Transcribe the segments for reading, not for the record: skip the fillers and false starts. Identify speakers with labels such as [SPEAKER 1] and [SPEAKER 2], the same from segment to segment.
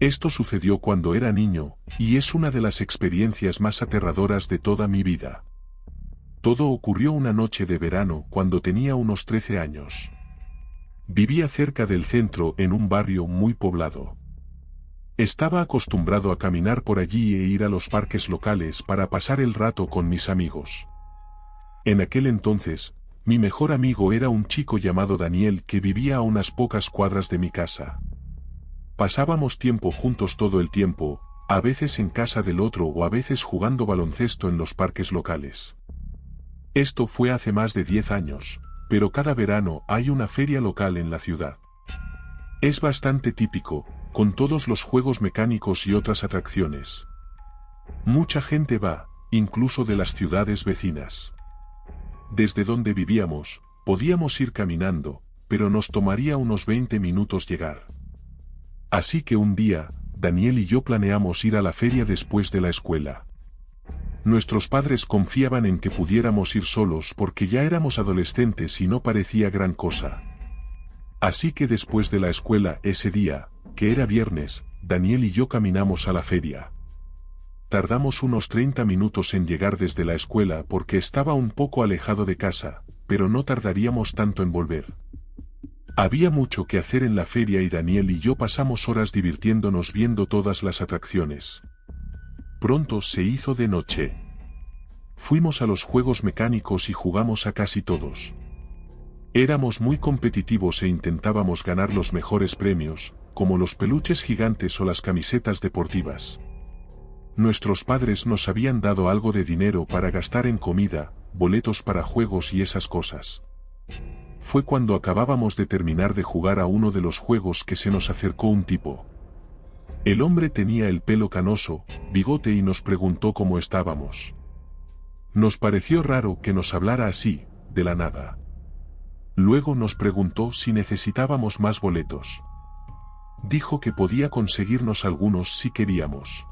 [SPEAKER 1] Esto sucedió cuando era niño, y es una de las experiencias más aterradoras de toda mi vida. Todo ocurrió una noche de verano cuando tenía unos 13 años. Vivía cerca del centro en un barrio muy poblado. Estaba acostumbrado a caminar por allí e ir a los parques locales para pasar el rato con mis amigos. En aquel entonces, mi mejor amigo era un chico llamado Daniel que vivía a unas pocas cuadras de mi casa. Pasábamos tiempo juntos todo el tiempo, a veces en casa del otro o a veces jugando baloncesto en los parques locales. Esto fue hace más de 10 años, pero cada verano hay una feria local en la ciudad. Es bastante típico, con todos los juegos mecánicos y otras atracciones. Mucha gente va, incluso de las ciudades vecinas. Desde donde vivíamos, podíamos ir caminando, pero nos tomaría unos 20 minutos llegar. Así que un día, Daniel y yo planeamos ir a la feria después de la escuela. Nuestros padres confiaban en que pudiéramos ir solos porque ya éramos adolescentes y no parecía gran cosa. Así que después de la escuela ese día, que era viernes, Daniel y yo caminamos a la feria. Tardamos unos 30 minutos en llegar desde la escuela porque estaba un poco alejado de casa, pero no tardaríamos tanto en volver. Había mucho que hacer en la feria y Daniel y yo pasamos horas divirtiéndonos viendo todas las atracciones. Pronto se hizo de noche. Fuimos a los juegos mecánicos y jugamos a casi todos. Éramos muy competitivos e intentábamos ganar los mejores premios, como los peluches gigantes o las camisetas deportivas. Nuestros padres nos habían dado algo de dinero para gastar en comida, boletos para juegos y esas cosas. Fue cuando acabábamos de terminar de jugar a uno de los juegos que se nos acercó un tipo. El hombre tenía el pelo canoso, bigote y nos preguntó cómo estábamos. Nos pareció raro que nos hablara así, de la nada. Luego nos preguntó si necesitábamos más boletos. Dijo que podía conseguirnos algunos si queríamos.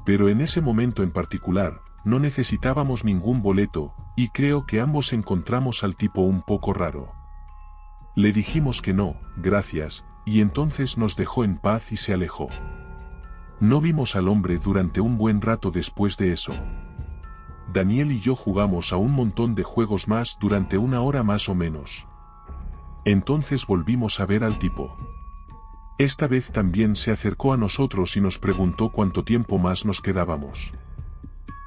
[SPEAKER 1] Pero en ese momento en particular, no necesitábamos ningún boleto, y creo que ambos encontramos al tipo un poco raro. Le dijimos que no, gracias, y entonces nos dejó en paz y se alejó. No vimos al hombre durante un buen rato después de eso. Daniel y yo jugamos a un montón de juegos más durante una hora más o menos. Entonces volvimos a ver al tipo. Esta vez también se acercó a nosotros y nos preguntó cuánto tiempo más nos quedábamos.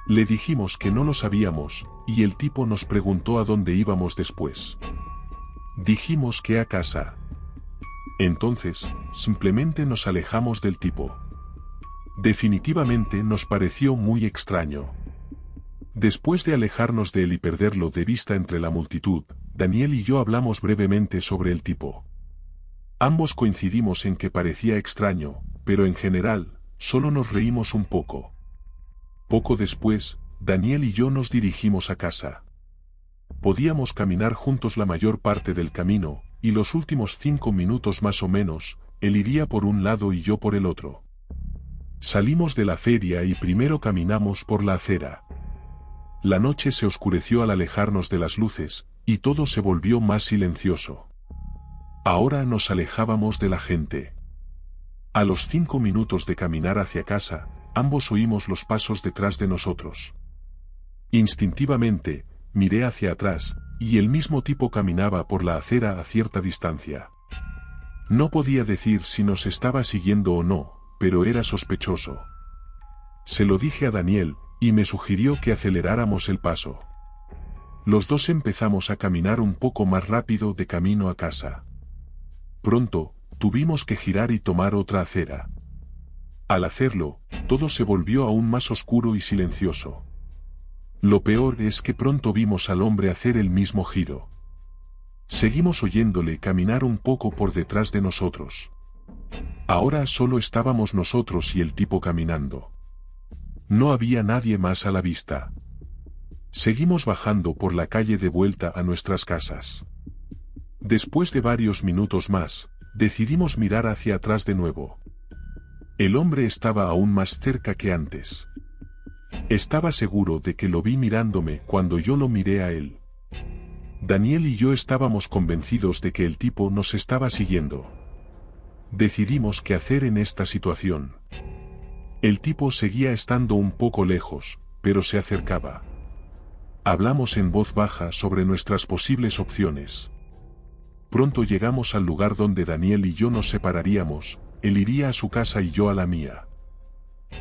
[SPEAKER 1] Le dijimos que no lo sabíamos, y el tipo nos preguntó a dónde íbamos después. Dijimos que a casa. Entonces, simplemente nos alejamos del tipo. Definitivamente nos pareció muy extraño. Después de alejarnos de él y perderlo de vista entre la multitud, Daniel y yo hablamos brevemente sobre el tipo. Ambos coincidimos en que parecía extraño, pero en general, solo nos reímos un poco. Poco después, Daniel y yo nos dirigimos a casa. Podíamos caminar juntos la mayor parte del camino, y los últimos 5 minutos más o menos, él iría por un lado y yo por el otro. Salimos de la feria y primero caminamos por la acera. La noche se oscureció al alejarnos de las luces, y todo se volvió más silencioso. Ahora nos alejábamos de la gente. A los 5 minutos de caminar hacia casa, ambos oímos los pasos detrás de nosotros. Instintivamente, miré hacia atrás, y el mismo tipo caminaba por la acera a cierta distancia. No podía decir si nos estaba siguiendo o no, pero era sospechoso. Se lo dije a Daniel, y me sugirió que aceleráramos el paso. Los dos empezamos a caminar un poco más rápido de camino a casa. Pronto, tuvimos que girar y tomar otra acera. Al hacerlo, todo se volvió aún más oscuro y silencioso. Lo peor es que pronto vimos al hombre hacer el mismo giro. Seguimos oyéndole caminar un poco por detrás de nosotros. Ahora solo estábamos nosotros y el tipo caminando. No había nadie más a la vista. Seguimos bajando por la calle de vuelta a nuestras casas. Después de varios minutos más, decidimos mirar hacia atrás de nuevo. El hombre estaba aún más cerca que antes. Estaba seguro de que lo vi mirándome cuando yo lo miré a él. Daniel y yo estábamos convencidos de que el tipo nos estaba siguiendo. Decidimos qué hacer en esta situación. El tipo seguía estando un poco lejos, pero se acercaba. Hablamos en voz baja sobre nuestras posibles opciones. Pronto llegamos al lugar donde Daniel y yo nos separaríamos, él iría a su casa y yo a la mía.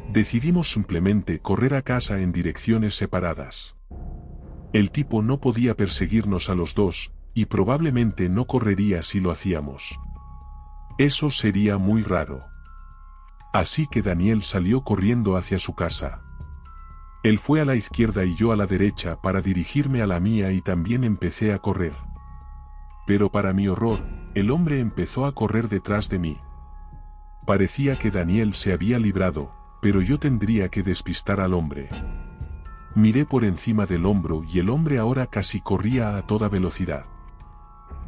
[SPEAKER 1] Decidimos simplemente correr a casa en direcciones separadas. El tipo no podía perseguirnos a los dos, y probablemente no correría si lo hacíamos. Eso sería muy raro. Así que Daniel salió corriendo hacia su casa. Él fue a la izquierda y yo a la derecha para dirigirme a la mía y también empecé a correr. Pero para mi horror, el hombre empezó a correr detrás de mí. Parecía que Daniel se había librado, pero yo tendría que despistar al hombre. Miré por encima del hombro y el hombre ahora casi corría a toda velocidad.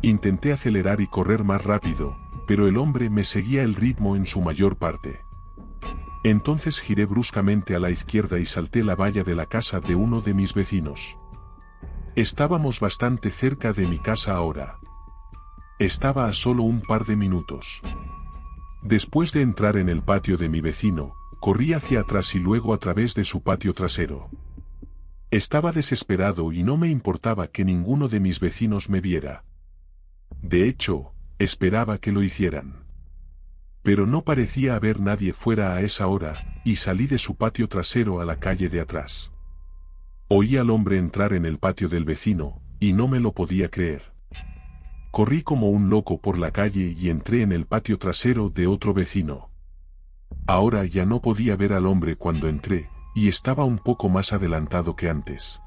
[SPEAKER 1] Intenté acelerar y correr más rápido, pero el hombre me seguía el ritmo en su mayor parte. Entonces giré bruscamente a la izquierda y salté la valla de la casa de uno de mis vecinos. Estábamos bastante cerca de mi casa ahora. Estaba a solo un par de minutos. Después de entrar en el patio de mi vecino, corrí hacia atrás y luego a través de su patio trasero. Estaba desesperado y no me importaba que ninguno de mis vecinos me viera. De hecho, esperaba que lo hicieran. Pero no parecía haber nadie fuera a esa hora, y salí de su patio trasero a la calle de atrás. Oí al hombre entrar en el patio del vecino, y no me lo podía creer. Corrí como un loco por la calle y entré en el patio trasero de otro vecino. Ahora ya no podía ver al hombre cuando entré, y estaba un poco más adelantado que antes.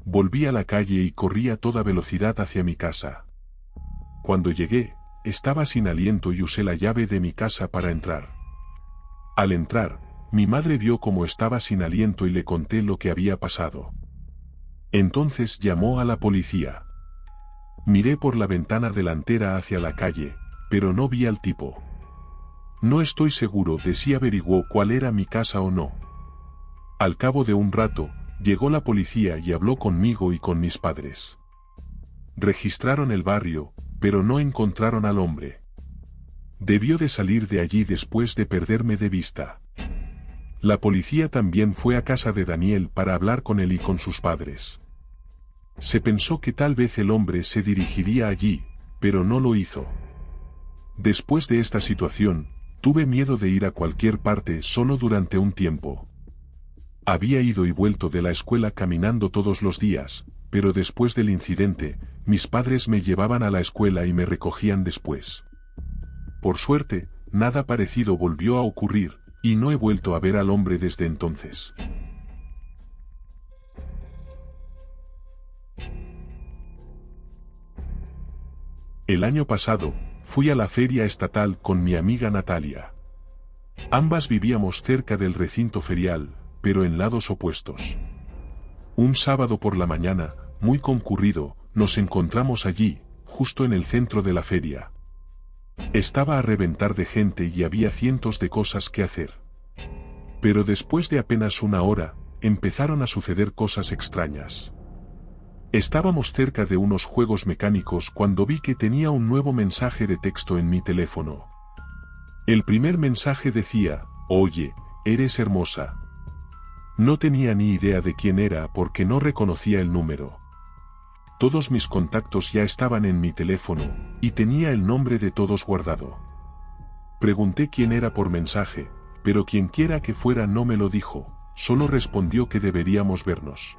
[SPEAKER 1] Volví a la calle y corrí a toda velocidad hacia mi casa. Cuando llegué, estaba sin aliento y usé la llave de mi casa para entrar. Al entrar, mi madre vio cómo estaba sin aliento y le conté lo que había pasado. Entonces llamó a la policía. Miré por la ventana delantera hacia la calle, pero no vi al tipo. No estoy seguro de si averiguó cuál era mi casa o no. Al cabo de un rato, llegó la policía y habló conmigo y con mis padres. Registraron el barrio, pero no encontraron al hombre. Debió de salir de allí después de perderme de vista. La policía también fue a casa de Daniel para hablar con él y con sus padres. Se pensó que tal vez el hombre se dirigiría allí, pero no lo hizo. Después de esta situación, tuve miedo de ir a cualquier parte solo durante un tiempo. Había ido y vuelto de la escuela caminando todos los días, pero después del incidente, mis padres me llevaban a la escuela y me recogían después. Por suerte, nada parecido volvió a ocurrir, y no he vuelto a ver al hombre desde entonces. El año pasado, fui a la feria estatal con mi amiga Natalia. Ambas vivíamos cerca del recinto ferial, pero en lados opuestos. Un sábado por la mañana, muy concurrido, nos encontramos allí, justo en el centro de la feria. Estaba a reventar de gente y había cientos de cosas que hacer. Pero después de apenas una hora, empezaron a suceder cosas extrañas. Estábamos cerca de unos juegos mecánicos cuando vi que tenía un nuevo mensaje de texto en mi teléfono. El primer mensaje decía: "Oye, eres hermosa". No tenía ni idea de quién era porque no reconocía el número. Todos mis contactos ya estaban en mi teléfono, y tenía el nombre de todos guardado. Pregunté quién era por mensaje, pero quienquiera que fuera no me lo dijo, solo respondió que deberíamos vernos.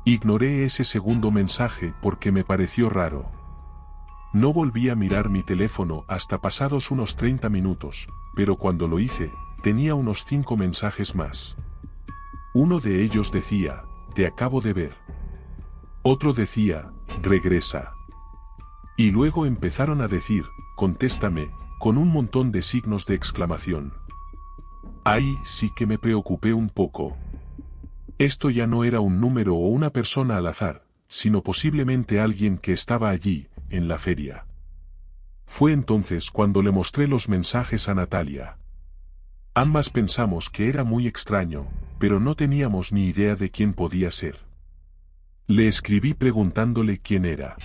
[SPEAKER 1] Ignoré ese segundo mensaje porque me pareció raro. No volví a mirar mi teléfono hasta pasados unos 30 minutos, pero cuando lo hice, tenía unos 5 mensajes más. Uno de ellos decía: "Te acabo de ver". Otro decía: "Regresa". Y luego empezaron a decir: "Contéstame", con un montón de signos de exclamación. Ahí sí que me preocupé un poco. Esto ya no era un número o una persona al azar, sino posiblemente alguien que estaba allí, en la feria. Fue entonces cuando le mostré los mensajes a Natalia. Ambas pensamos que era muy extraño, pero no teníamos ni idea de quién podía ser. Le escribí preguntándole quién era.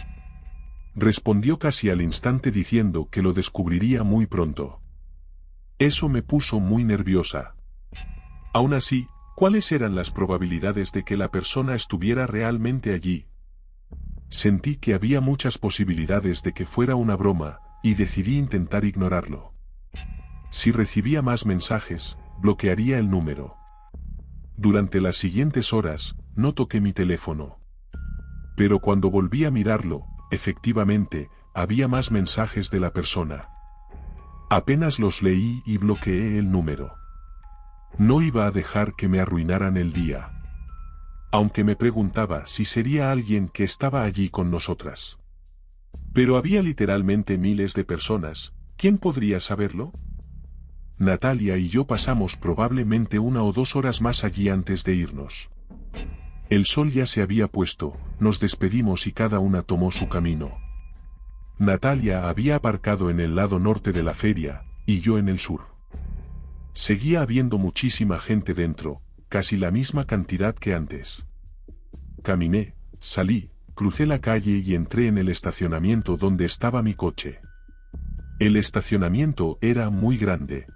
[SPEAKER 1] Respondió casi al instante diciendo que lo descubriría muy pronto. Eso me puso muy nerviosa. Aún así, ¿cuáles eran las probabilidades de que la persona estuviera realmente allí? Sentí que había muchas posibilidades de que fuera una broma, y decidí intentar ignorarlo. Si recibía más mensajes, bloquearía el número. Durante las siguientes horas, no toqué mi teléfono. Pero cuando volví a mirarlo, efectivamente, había más mensajes de la persona. Apenas los leí y bloqueé el número. No iba a dejar que me arruinaran el día. Aunque me preguntaba si sería alguien que estaba allí con nosotras. Pero había literalmente miles de personas, ¿quién podría saberlo? Natalia y yo pasamos probablemente 1 o 2 horas más allí antes de irnos. El sol ya se había puesto, nos despedimos y cada una tomó su camino. Natalia había aparcado en el lado norte de la feria, y yo en el sur. Seguía habiendo muchísima gente dentro, casi la misma cantidad que antes. Caminé, salí, crucé la calle y entré en el estacionamiento donde estaba mi coche. El estacionamiento era muy grande.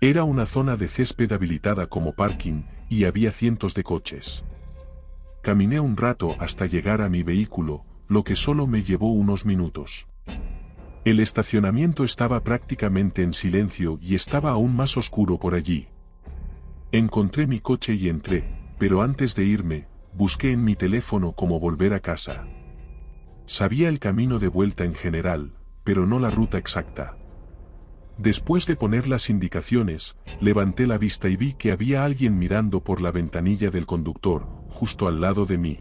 [SPEAKER 1] Era una zona de césped habilitada como parking, y había cientos de coches. Caminé un rato hasta llegar a mi vehículo, lo que solo me llevó unos minutos. El estacionamiento estaba prácticamente en silencio y estaba aún más oscuro por allí. Encontré mi coche y entré, pero antes de irme, busqué en mi teléfono cómo volver a casa. Sabía el camino de vuelta en general, pero no la ruta exacta. Después de poner las indicaciones, levanté la vista y vi que había alguien mirando por la ventanilla del conductor, justo al lado de mí.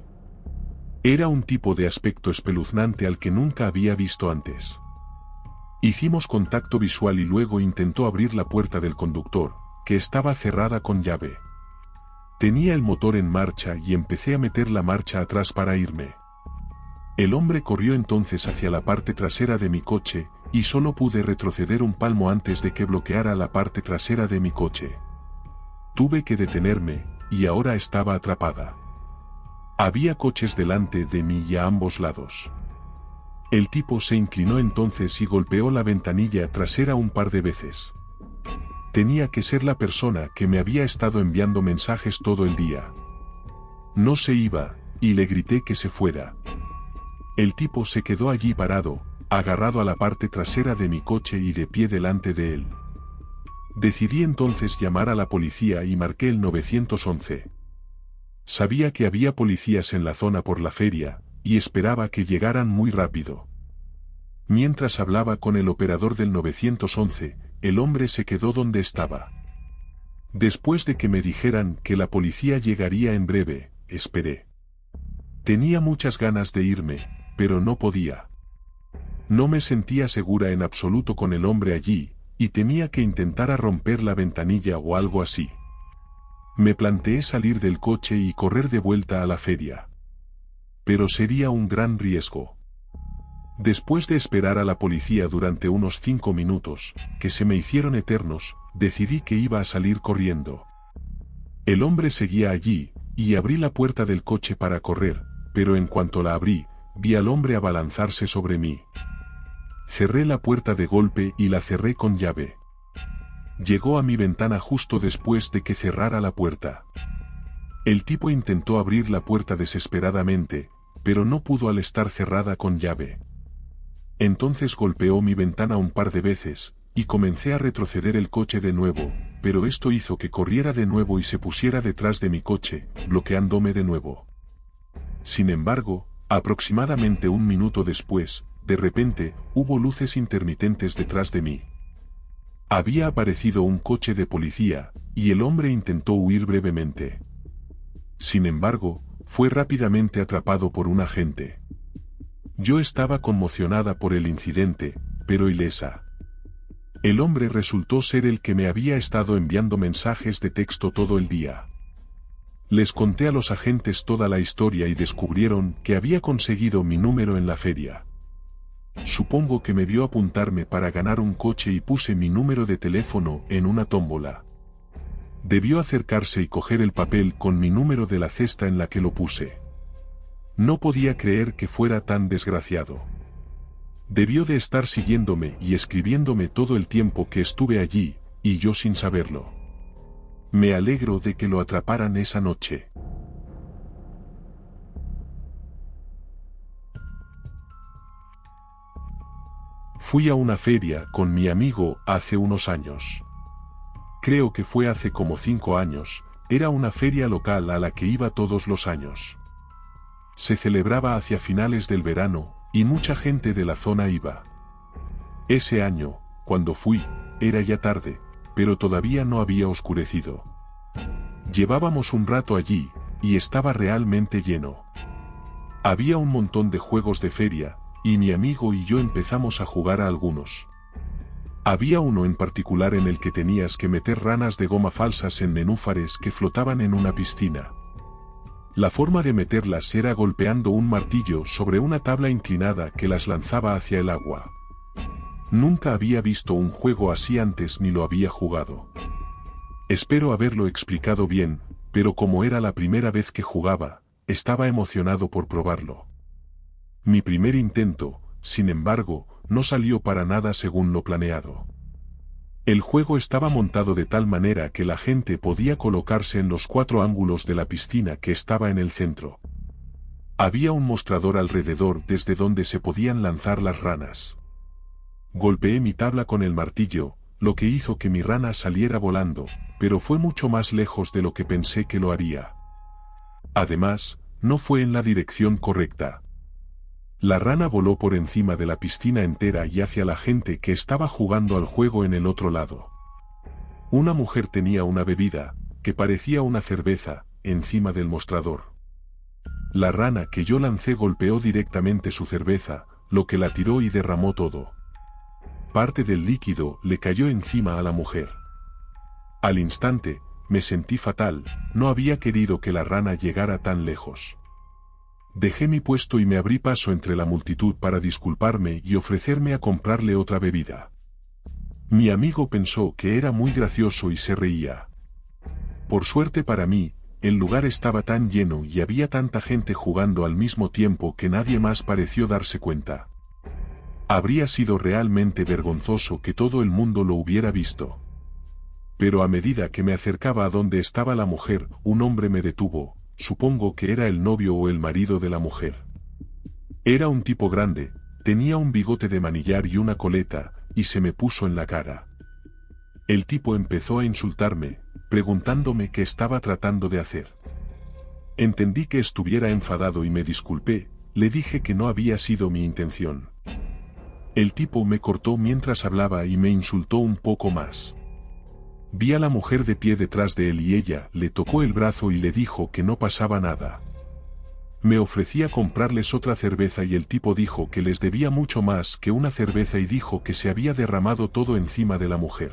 [SPEAKER 1] Era un tipo de aspecto espeluznante al que nunca había visto antes. Hicimos contacto visual y luego intentó abrir la puerta del conductor, que estaba cerrada con llave. Tenía el motor en marcha y empecé a meter la marcha atrás para irme. El hombre corrió entonces hacia la parte trasera de mi coche, y solo pude retroceder un palmo antes de que bloqueara la parte trasera de mi coche. Tuve que detenerme, y ahora estaba atrapada. Había coches delante de mí y a ambos lados. El tipo se inclinó entonces y golpeó la ventanilla trasera un par de veces. Tenía que ser la persona que me había estado enviando mensajes todo el día. No se iba, y le grité que se fuera. El tipo se quedó allí parado, agarrado a la parte trasera de mi coche y de pie delante de él. Decidí entonces llamar a la policía y marqué el 911. Sabía que había policías en la zona por la feria, y esperaba que llegaran muy rápido. Mientras hablaba con el operador del 911, el hombre se quedó donde estaba. Después de que me dijeran que la policía llegaría en breve, esperé. Tenía muchas ganas de irme, pero no podía. No me sentía segura en absoluto con el hombre allí, y temía que intentara romper la ventanilla o algo así. Me planteé salir del coche y correr de vuelta a la feria. Pero sería un gran riesgo. Después de esperar a la policía durante unos 5 minutos, que se me hicieron eternos, decidí que iba a salir corriendo. El hombre seguía allí, y abrí la puerta del coche para correr, pero en cuanto la abrí, vi al hombre abalanzarse sobre mí. Cerré la puerta de golpe y la cerré con llave. Llegó a mi ventana justo después de que cerrara la puerta. El tipo intentó abrir la puerta desesperadamente, pero no pudo al estar cerrada con llave. Entonces golpeó mi ventana un par de veces, y comencé a retroceder el coche de nuevo, pero esto hizo que corriera de nuevo y se pusiera detrás de mi coche, bloqueándome de nuevo. Sin embargo, aproximadamente un minuto después, de repente, hubo luces intermitentes detrás de mí. Había aparecido un coche de policía, y el hombre intentó huir brevemente. Sin embargo, fue rápidamente atrapado por un agente. Yo estaba conmocionada por el incidente, pero ilesa. El hombre resultó ser el que me había estado enviando mensajes de texto todo el día. Les conté a los agentes toda la historia y descubrieron que había conseguido mi número en la feria. Supongo que me vio apuntarme para ganar un coche y puse mi número de teléfono en una tómbola. Debió acercarse y coger el papel con mi número de la cesta en la que lo puse. No podía creer que fuera tan desgraciado. Debió de estar siguiéndome y escribiéndome todo el tiempo que estuve allí, y yo sin saberlo. Me alegro de que lo atraparan esa noche. Fui a una feria con mi amigo hace unos años. Creo que fue hace como 5 años, era una feria local a la que iba todos los años. Se celebraba hacia finales del verano, y mucha gente de la zona iba. Ese año, cuando fui, era ya tarde, pero todavía no había oscurecido. Llevábamos un rato allí, y estaba realmente lleno. Había un montón de juegos de feria, y mi amigo y yo empezamos a jugar a algunos. Había uno en particular en el que tenías que meter ranas de goma falsas en nenúfares que flotaban en una piscina. La forma de meterlas era golpeando un martillo sobre una tabla inclinada que las lanzaba hacia el agua. Nunca había visto un juego así antes ni lo había jugado. Espero haberlo explicado bien, pero como era la primera vez que jugaba, estaba emocionado por probarlo. Mi primer intento, sin embargo, no salió para nada según lo planeado. El juego estaba montado de tal manera que la gente podía colocarse en los 4 ángulos de la piscina que estaba en el centro. Había un mostrador alrededor desde donde se podían lanzar las ranas. Golpeé mi tabla con el martillo, lo que hizo que mi rana saliera volando, pero fue mucho más lejos de lo que pensé que lo haría. Además, no fue en la dirección correcta. La rana voló por encima de la piscina entera y hacia la gente que estaba jugando al juego en el otro lado. Una mujer tenía una bebida, que parecía una cerveza, encima del mostrador. La rana que yo lancé golpeó directamente su cerveza, lo que la tiró y derramó todo. Parte del líquido le cayó encima a la mujer. Al instante, me sentí fatal, no había querido que la rana llegara tan lejos. Dejé mi puesto y me abrí paso entre la multitud para disculparme y ofrecerme a comprarle otra bebida. Mi amigo pensó que era muy gracioso y se reía. Por suerte para mí, el lugar estaba tan lleno y había tanta gente jugando al mismo tiempo que nadie más pareció darse cuenta. Habría sido realmente vergonzoso que todo el mundo lo hubiera visto. Pero a medida que me acercaba a donde estaba la mujer, un hombre me detuvo. Supongo que era el novio o el marido de la mujer. Era un tipo grande, tenía un bigote de manillar y una coleta, y se me puso en la cara. El tipo empezó a insultarme, preguntándome qué estaba tratando de hacer. Entendí que estuviera enfadado y me disculpé, le dije que no había sido mi intención. El tipo me cortó mientras hablaba y me insultó un poco más. Vi a la mujer de pie detrás de él y ella le tocó el brazo y le dijo que no pasaba nada. Me ofrecí a comprarles otra cerveza y el tipo dijo que les debía mucho más que una cerveza y dijo que se había derramado todo encima de la mujer.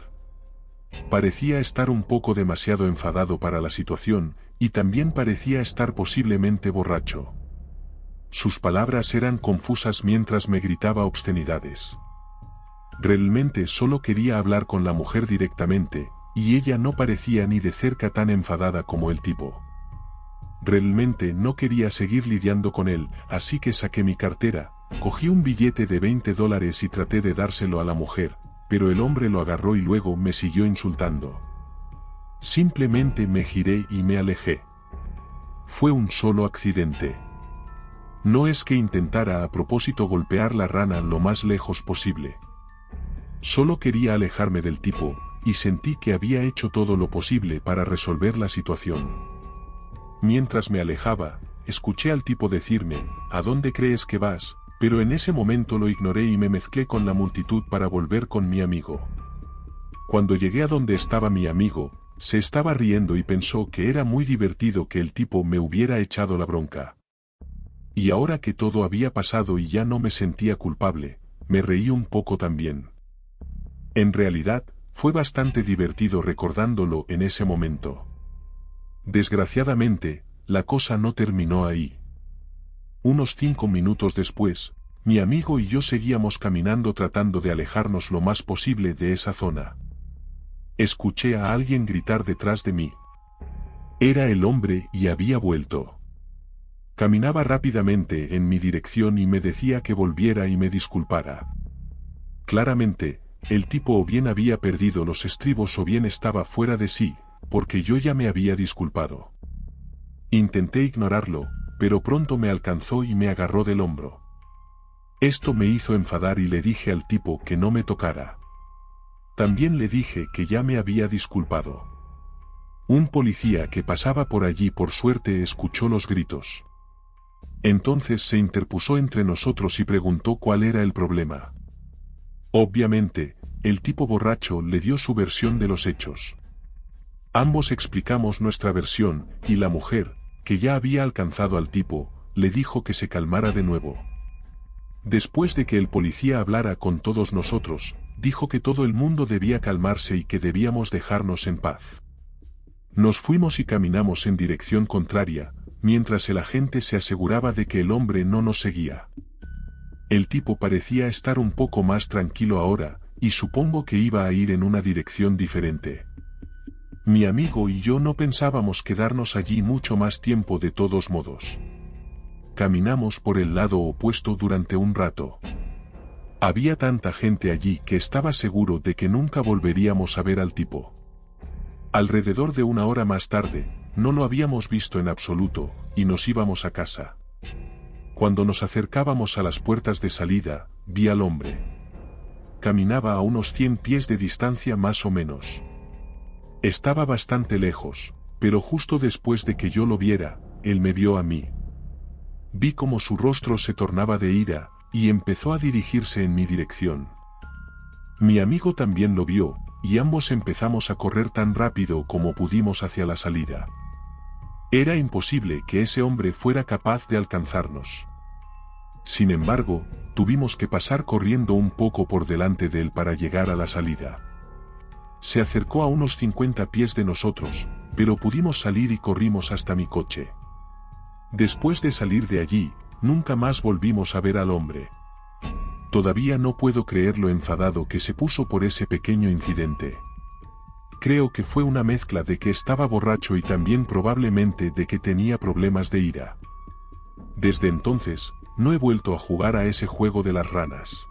[SPEAKER 1] Parecía estar un poco demasiado enfadado para la situación, y también parecía estar posiblemente borracho. Sus palabras eran confusas mientras me gritaba obscenidades. Realmente solo quería hablar con la mujer directamente, y ella no parecía ni de cerca tan enfadada como el tipo. Realmente no quería seguir lidiando con él, así que saqué mi cartera, cogí un billete de $20 y traté de dárselo a la mujer, pero el hombre lo agarró y luego me siguió insultando. Simplemente me giré y me alejé. Fue un solo accidente. No es que intentara a propósito golpear la rana lo más lejos posible. Solo quería alejarme del tipo, y sentí que había hecho todo lo posible para resolver la situación. Mientras me alejaba, escuché al tipo decirme, ¿a dónde crees que vas? Pero en ese momento lo ignoré y me mezclé con la multitud para volver con mi amigo. Cuando llegué a donde estaba mi amigo, se estaba riendo y pensó que era muy divertido que el tipo me hubiera echado la bronca. Y ahora que todo había pasado y ya no me sentía culpable, me reí un poco también. En realidad, fue bastante divertido recordándolo en ese momento. Desgraciadamente, la cosa no terminó ahí. Unos 5 minutos después, mi amigo y yo seguíamos caminando tratando de alejarnos lo más posible de esa zona. Escuché a alguien gritar detrás de mí. Era el hombre y había vuelto. Caminaba rápidamente en mi dirección y me decía que volviera y me disculpara. Claramente, el tipo o bien había perdido los estribos o bien estaba fuera de sí, porque yo ya me había disculpado. Intenté ignorarlo, pero pronto me alcanzó y me agarró del hombro. Esto me hizo enfadar y le dije al tipo que no me tocara. También le dije que ya me había disculpado. Un policía que pasaba por allí por suerte escuchó los gritos. Entonces se interpuso entre nosotros y preguntó cuál era el problema. Obviamente, el tipo borracho le dio su versión de los hechos. Ambos explicamos nuestra versión, y la mujer, que ya había alcanzado al tipo, le dijo que se calmara de nuevo. Después de que el policía hablara con todos nosotros, dijo que todo el mundo debía calmarse y que debíamos dejarnos en paz. Nos fuimos y caminamos en dirección contraria, mientras el agente se aseguraba de que el hombre no nos seguía. El tipo parecía estar un poco más tranquilo ahora, y supongo que iba a ir en una dirección diferente. Mi amigo y yo no pensábamos quedarnos allí mucho más tiempo de todos modos. Caminamos por el lado opuesto durante un rato. Había tanta gente allí que estaba seguro de que nunca volveríamos a ver al tipo. Alrededor de una hora más tarde, no lo habíamos visto en absoluto, y nos íbamos a casa. Cuando nos acercábamos a las puertas de salida, vi al hombre. Caminaba a unos 100 pies de distancia más o menos. Estaba bastante lejos, pero justo después de que yo lo viera, él me vio a mí. Vi cómo su rostro se tornaba de ira, y empezó a dirigirse en mi dirección. Mi amigo también lo vio, y ambos empezamos a correr tan rápido como pudimos hacia la salida. Era imposible que ese hombre fuera capaz de alcanzarnos. Sin embargo, tuvimos que pasar corriendo un poco por delante de él para llegar a la salida. Se acercó a unos 50 pies de nosotros, pero pudimos salir y corrimos hasta mi coche. Después de salir de allí, nunca más volvimos a ver al hombre. Todavía no puedo creer lo enfadado que se puso por ese pequeño incidente. Creo que fue una mezcla de que estaba borracho y también probablemente de que tenía problemas de ira. Desde entonces, no he vuelto a jugar a ese juego de las ranas.